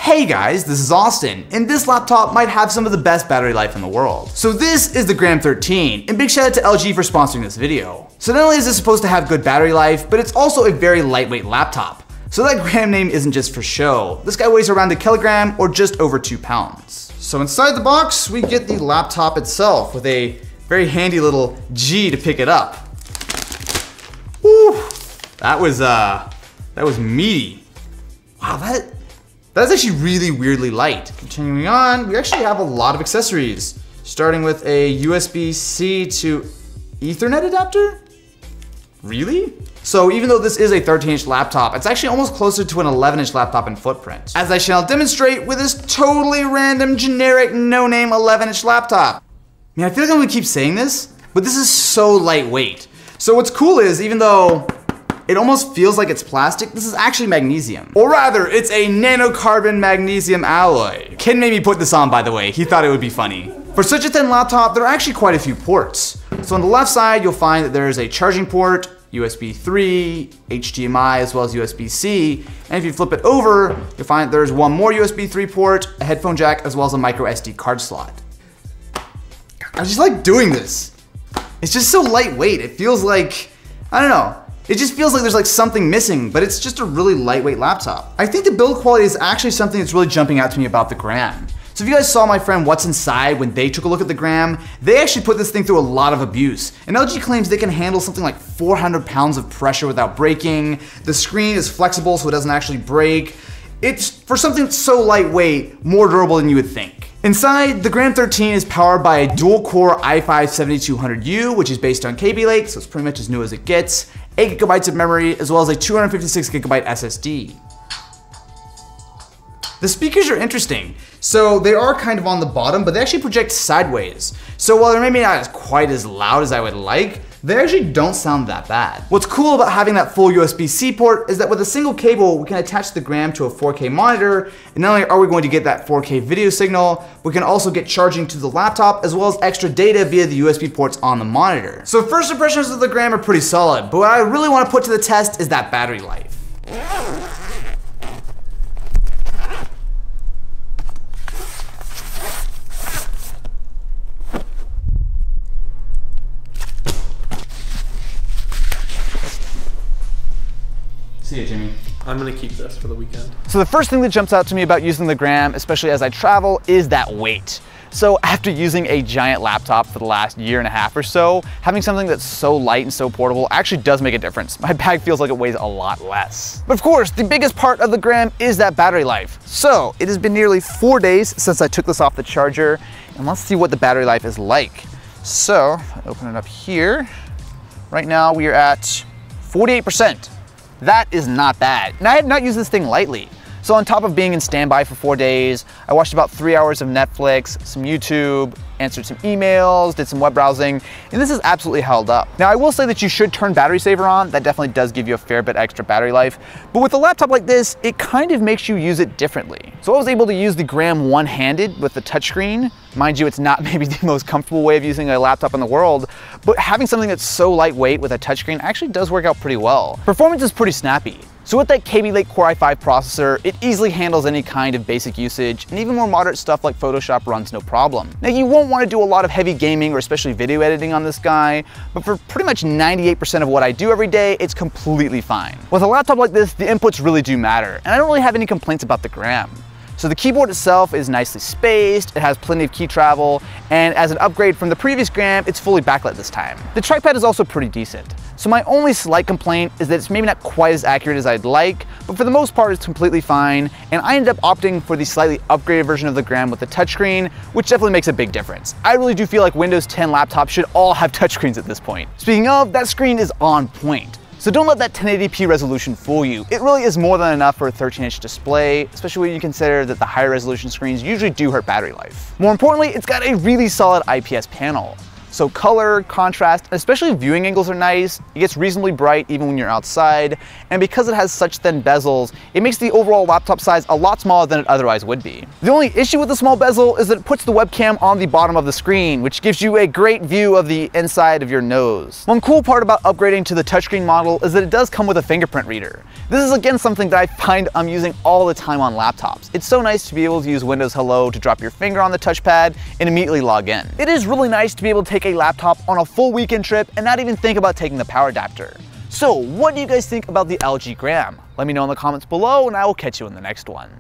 Hey guys, this is Austin, and this laptop might have some of the best battery life in the world. So this is the Gram 13, and big shout out to LG for sponsoring this video. So not only is this supposed to have good battery life, but it's also a very lightweight laptop. So that Gram name isn't just for show. This guy weighs around a kilogram or just over 2 pounds. So inside the box, we get the laptop itself with a very handy little G to pick it up. Woo, that was meaty. Wow, that's actually really weirdly light. Continuing on, we actually have a lot of accessories, starting with a USB-C to Ethernet adapter? Really? So even though this is a 13-inch laptop, it's actually almost closer to an 11-inch laptop in footprint, as I shall demonstrate with this totally random, generic, no-name 11-inch laptop. I mean, I feel like I'm gonna keep saying this, but this is so lightweight. So what's cool is, even though it almost feels like it's plastic, this is actually magnesium. Or rather, it's a nanocarbon magnesium alloy. Ken made me put this on, by the way. He thought it would be funny. For such a thin laptop, there are actually quite a few ports. So on the left side, you'll find that there is a charging port, USB 3, HDMI, as well as USB-C. And if you flip it over, you'll find that there's one more USB 3 port, a headphone jack, as well as a micro SD card slot. I just like doing this. It's just so lightweight. It feels like, I don't know. It just feels like there's like something missing, but it's just a really lightweight laptop. I think the build quality is actually something that's really jumping out to me about the Gram. So if you guys saw my friend What's Inside when they took a look at the Gram, they actually put this thing through a lot of abuse. And LG claims they can handle something like 400 pounds of pressure without breaking. The screen is flexible so it doesn't actually break. It's, for something so lightweight, more durable than you would think. Inside, the Gram 13 is powered by a dual-core i5-7200U, which is based on Kaby Lake, so it's pretty much as new as it gets, 8 GB of memory, as well as a 256 GB SSD. The speakers are interesting. So they are kind of on the bottom, but they actually project sideways. So while they're maybe not quite as loud as I would like, they actually don't sound that bad. What's cool about having that full USB-C port is that with a single cable, we can attach the Gram to a 4K monitor, and not only are we going to get that 4K video signal, we can also get charging to the laptop as well as extra data via the USB ports on the monitor. So first impressions of the Gram are pretty solid, but what I really want to put to the test is that battery life. See you, Jimmy. I'm gonna keep this for the weekend. So the first thing that jumps out to me about using the Gram, especially as I travel, is that weight. So after using a giant laptop for the last year and a half or so, having something that's so light and so portable actually does make a difference. My bag feels like it weighs a lot less. But of course, the biggest part of the Gram is that battery life. So it has been nearly 4 days since I took this off the charger, and let's see what the battery life is like. So, open it up here. Right now we are at 48%. That is not bad. And I have not used this thing lightly. So on top of being in standby for 4 days, I watched about 3 hours of Netflix, some YouTube, answered some emails, did some web browsing, and this is absolutely held up. Now I will say that you should turn battery saver on. That definitely does give you a fair bit extra battery life. But with a laptop like this, it kind of makes you use it differently. So I was able to use the Gram one-handed with the touchscreen. Mind you, it's not maybe the most comfortable way of using a laptop in the world, but having something that's so lightweight with a touchscreen actually does work out pretty well. Performance is pretty snappy. So with that Kaby Lake Core i5 processor, it easily handles any kind of basic usage, and even more moderate stuff like Photoshop runs no problem. Now you won't want to do a lot of heavy gaming or especially video editing on this guy, but for pretty much 98% of what I do every day, it's completely fine. With a laptop like this, the inputs really do matter, and I don't really have any complaints about the Gram. So the keyboard itself is nicely spaced, it has plenty of key travel, and as an upgrade from the previous Gram, it's fully backlit this time. The trackpad is also pretty decent. So my only slight complaint is that it's maybe not quite as accurate as I'd like, but for the most part it's completely fine, and I ended up opting for the slightly upgraded version of the Gram with the touchscreen, which definitely makes a big difference. I really do feel like Windows 10 laptops should all have touchscreens at this point. Speaking of, that screen is on point. So don't let that 1080p resolution fool you. It really is more than enough for a 13-inch display, especially when you consider that the higher resolution screens usually do hurt battery life. More importantly, it's got a really solid IPS panel. So color, contrast, and especially viewing angles are nice. It gets reasonably bright even when you're outside. And because it has such thin bezels, it makes the overall laptop size a lot smaller than it otherwise would be. The only issue with the small bezel is that it puts the webcam on the bottom of the screen, which gives you a great view of the inside of your nose. One cool part about upgrading to the touchscreen model is that it does come with a fingerprint reader. This is again something that I find I'm using all the time on laptops. It's so nice to be able to use Windows Hello to drop your finger on the touchpad and immediately log in. It is really nice to be able to take a laptop on a full weekend trip and not even think about taking the power adapter. So what do you guys think about the LG Gram? Let me know in the comments below and I will catch you in the next one.